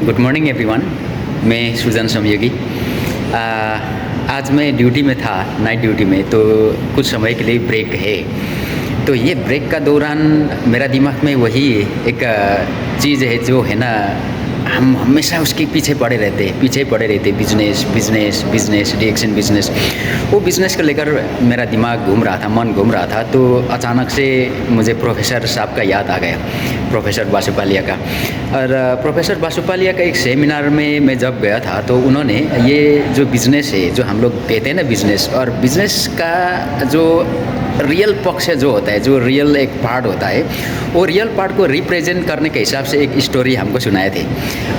Good morning everyone. मैं सुजन समयोगी। आज मैं ड्यूटी में था, नाइट ड्यूटी में, तो कुछ समय के लिए ब्रेक है। तो ये ब्रेक का दौरान मेरा दिमाग में वही एक चीज़ है जो है ना, हम हमेशा उसके पीछे पड़े रहते business business business reaction business. वो बिज़नेस को लेकर मेरा दिमाग घूम रहा था, मन घूम रहा था। तो अचानक से मुझे प्रोफेसर साहब का याद आ गया, प्रोफेसर बासुपालिया का। और प्रोफेसर बासुपालिया का एक सेमिनार में मैं जब गया था, तो उन्होंने ये जो बिज़नेस है, जो हम लोग कहते हैं ना बिज़नेस, और बिज़नेस का जो रियल पक्ष जो होता है, जो रियल एक पार्ट होता है, वो रियल पार्ट को रिप्रेजेंट करने के हिसाब से एक स्टोरी हमको सुनाए थे।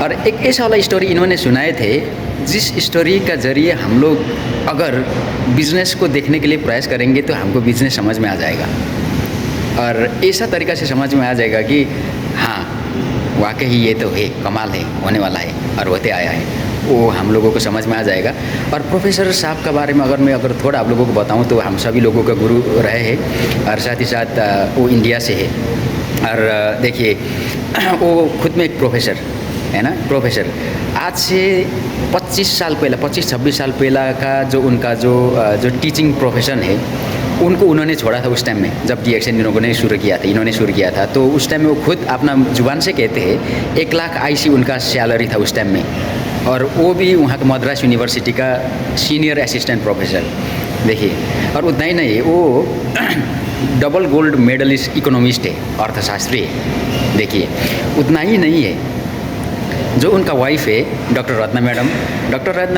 और एक ऐसा वाला स्टोरी इन्होंने सुनाए थे जिस स्टोरी का ज़रिए हम लोग अगर बिज़नेस को देखने के लिए प्रयास करेंगे तो हमको बिज़नेस समझ में आ जाएगा। और ऐसा तरीक़ा से समझ में आ जाएगा कि हाँ, वाकई ये तो है, कमाल है, होने वाला है और होते आया है, वो हम लोगों को समझ में आ जाएगा। और प्रोफेसर साहब के बारे में अगर थोड़ा आप लोगों को बताऊं तो हम सभी लोगों का गुरु रहे हैं, और साथ ही साथ वो इंडिया से है। और देखिए, वो खुद में एक प्रोफेसर है ना, प्रोफेसर। आज से 25 साल पहला, 25-26 साल पहला का जो उनका जो टीचिंग प्रोफेशन है, उनको उन्होंने छोड़ा था उस टाइम में, जब DXN इन्होंने शुरू किया था। तो उस टाइम में वो खुद अपना जुबान से कहते हैं 1 लाख IC उनका सैलरी था उस टाइम में। और वो भी वहाँ का मद्रास यूनिवर्सिटी का सीनियर असिस्टेंट प्रोफेसर। देखिए, और उतना ही नहीं, वो डबल गोल्ड मेडलिस्ट इकोनॉमिस्ट है, अर्थशास्त्री है। देखिए, उतना ही नहीं है, जो उनका वाइफ है डॉक्टर रत्ना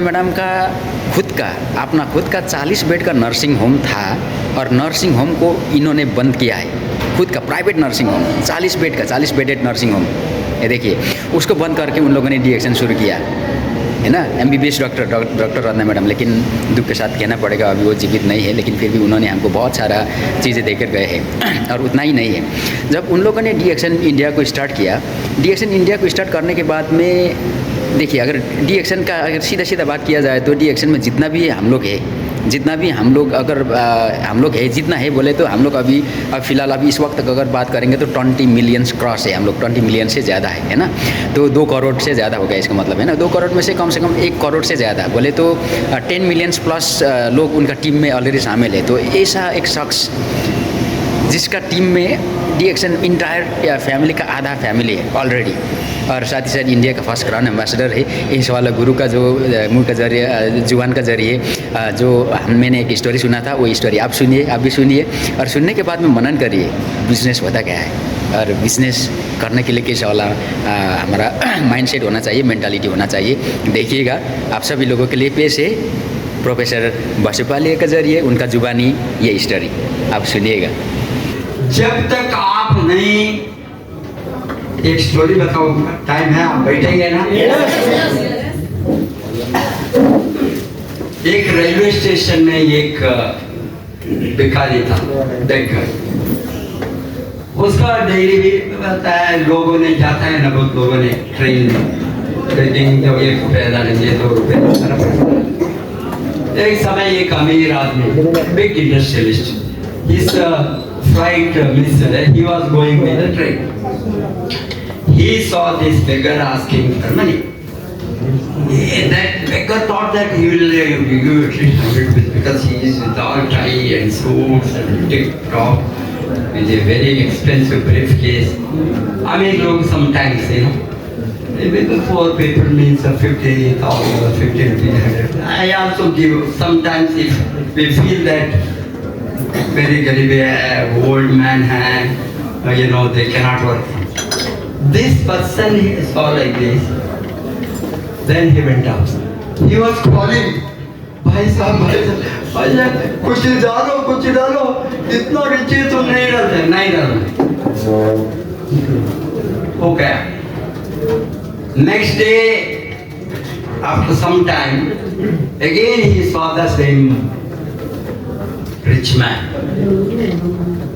मैडम का अपना खुद का 40 बेड का नर्सिंग होम था, और नर्सिंग होम को इन्होंने बंद किया है। खुद का private nursing home, 40 bedded nursing home, ये देखिए, उसको बंद करके उन लोगों ने DXN शुरू किया है ना। MBBS doctor Ratna madam. लेकिन दुख के साथ कहना पड़ेगा, अभी वो जीवित नहीं है, लेकिन फिर भी उन्होंने हमको बहुत सारा चीज़ें देकर गए हैं। और उतना ही नहीं है, जब उन लोगों ने DXN इंडिया को स्टार्ट करने के बाद में, देखिए, अगर DXN का अगर सीधा बात किया जाए तो DXN में जितना भी हम लोग है, जितना है बोले तो हम लोग अब फिलहाल अभी इस वक्त अगर बात करेंगे तो 20 मिलियन क्रॉस है हम लोग, 20 मिलियन से ज़्यादा है ना। तो 2 करोड़ से ज़्यादा हो गया इसका मतलब, है ना। 2 करोड़ में से कम 1 करोड़ से ज़्यादा बोले तो 10 मिलियन प्लस लोग उनका टीम में ऑलरेडी शामिल है। तो ऐसा एक शख्स जिसका टीम में DXN इंटायर फैमिली का आधा फैमिली है ऑलरेडी, और साथ ही साथ इंडिया का फर्स्ट क्राउन एम्बेसडर है। इस वाला गुरु का जो मुँह का जरिए, जुबान का जरिए जो मैंने एक स्टोरी सुना था, वो स्टोरी आप भी सुनिए, और सुनने के बाद में मनन करिए बिज़नेस होता क्या है, और बिज़नेस करने के लिए कैसा वाला हमारा माइंडसेट होना चाहिए, मेंटालिटी होना चाहिए। देखिएगा, आप सभी लोगों के लिए पेश है प्रोफेसर बासुपालिया के जरिए उनका जुबानी ये स्टोरी, आप सुनिएगा। जब तक आप नहीं, एक स्टोरी बताओ, टाइम है, आप बैठेंगे ना? एक रेलवे स्टेशन में एक भिखारी था, बेकर। उसका डेली भी बताया, लोगों ने जाता है ना, बहुत लोगों ने ट्रेन में जब 1 रुपये डालेंगे, 2 रुपये। एक समय एक अमीर आदमी, big industrialist, his flight missed, he was going with the train. He saw this beggar asking for money. That beggar thought that he will give you at least 100 rupees, because he is with all tie and suits and tip top with a very expensive briefcase. I mean, look, sometimes, you know, even poor people means 50,000 or 50 rupees, 100. I also give, sometimes if we feel that very गरीब है, old man है, you know, they cannot work. This person he saw like this, then he went out. He was calling, भाई साहब, कुछ डालो, इतना रिचे तो नहीं डालते। हो गया। Next day, after some time, again he saw the same rich man.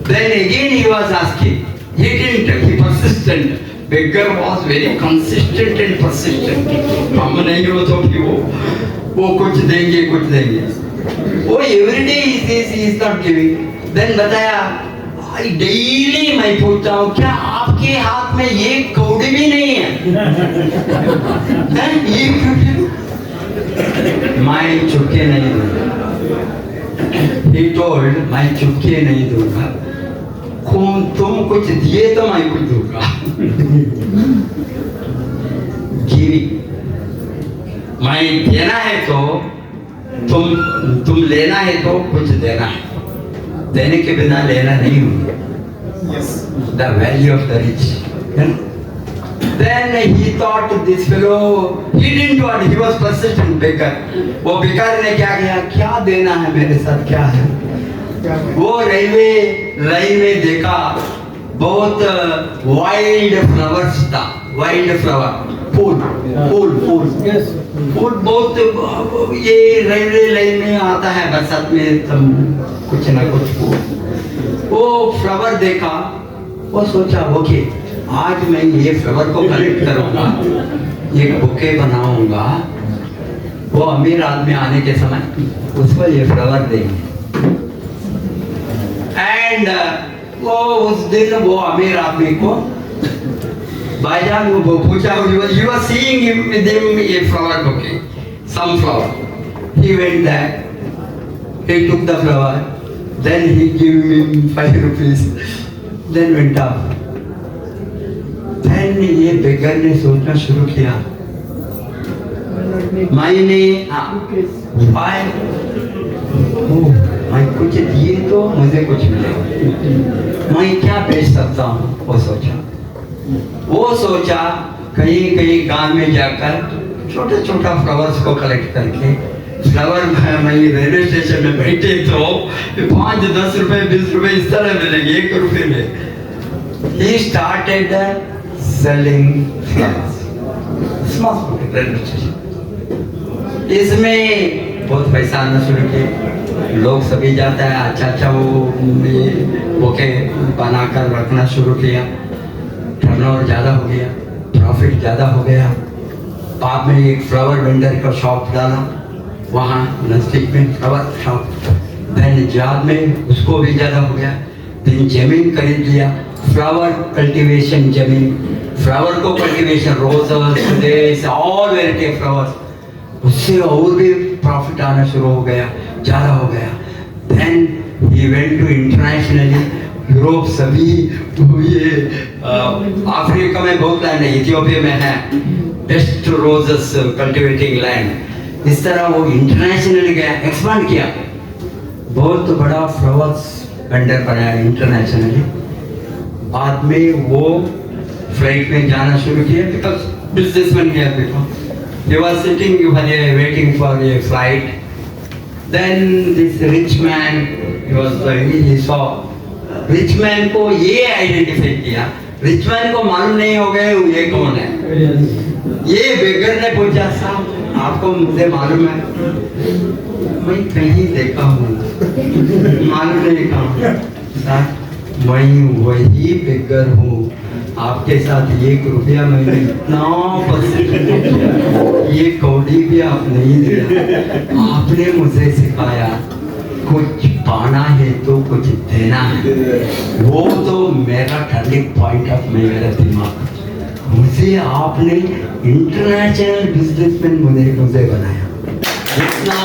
Then again he was asking. He didn't, he persistent. Beggar was very consistent and persistent. हम नहीं हो तो भी वो कुछ देंगे। वो every day he says he is not giving. Then बताया, डेली मैं पूछता हूँ क्या आपके हाथ में ये कौड़ी भी नहीं है? हैं? ये मैं चुपके नहीं दूंगा। He told, मैं चुपके नहीं दूंगा। तुम कुछ दिए तो मैं कुछ दूंगा। गिविंग, मैं देना है तो तुम लेना है तो कुछ देना है, देने के बिना लेना नहीं होगा। The value of the rich. Then he thought this fellow, he didn't want, he was persistent beggar. वो भिखारी ने क्या किया, क्या देना है मेरे साथ, क्या है? वो रेलवे लाइन में देखा बहुत वाइल्ड फ्लावर्स था, वाइल्ड फ्लावर, फूल बहुत, ये रेलवे लाइन में आता है बरसात में, तब कुछ ना कुछ फूल। वो फ्लावर देखा, वो सोचा ओके आज मैं ये फ्लावर को कलेक्ट करूंगा, एक बुके बनाऊंगा, वो अमीर आदमी आने के समय उसको ये फ्लावर देंगे। एंड वो उस दिन वो अमीर आदमी को भाईजान वो पूछा, he was seeing with him a flower bouquet, some flower. He went there, he took the flower, then he gave him 5 rupees, then went up. Then ये बेगर ने सोचना शुरू किया, मैंने मैं कुछ दिए तो मुझे कुछ मिलेगा, मैं क्या बेच सकता हूँ? वो सोचा कहीं कहीं गांव में जाकर छोटा छोटा फ्लावर्स को कलेक्ट करके, फ्लावर मैं रेलवे स्टेशन में बैठे तो 5-10 रुपए 20 रुपए इस तरह मिलेंगे, 1 रुपए में। He started selling flowers, small railway station. इसमें बहुत पैसा आना शुरू किया, लोग सभी जाता है, अच्छा वो बुके बनाकर रखना शुरू किया, टर्नओवर ज़्यादा हो गया, प्रॉफिट ज़्यादा हो गया। बाद में एक फ्लावर वेंडर का शॉप डाला, वहाँ नज़दीक में फ्लावर शॉप, देन बाद में उसको भी ज़्यादा हो गया, देन जमीन खरीद लिया, फ्लावर कल्टीवेशन जमीन, फ्लावर को cultivation, roses, all variety of flowers, उससे और भी प्रॉफिट आना शुरू हो गया, ज़्यादा हो गया। Then he went to internationally, Europe सभी, तो ये अफ्रीका में बहुत लैंड है, इथियोपिया में है बेस्ट रोजेस कल्टीवेटिंग लैंड। इस तरह वो इंटरनेशनली गया, एक्सपांड किया, बहुत बड़ा फ्लावर्स वेंडर बनाया इंटरनेशनली। बाद में वो फ्लाइट में जाना शुरू किया, बिकॉज बिजनेसमैन गया, because he was sitting waiting for a flight. Then this rich man, he saw rich man को ये आइडेंटिफाई किया, रिच मैन को मालूम नहीं हो गए ये कौन है। ये बेगर ने पूछा, साहब आपको मुझे मालूम है? मैं कहीं देखा हूँ, मालूम नहीं कहाँ। साहब मैं वही बेगर हूँ, आपके साथ 1 रुपया मैंने इतना पसंद किया, ये कौड़ी भी आप नहीं दिया, आपने मुझे सिखाया कुछ पाना है तो कुछ देना है। वो तो मेरा टर्निंग पॉइंट ऑफ मेरा दिमाग, मुझे आपने इंटरनेशनल बिजनेसमैन मुझे बनाया। इतना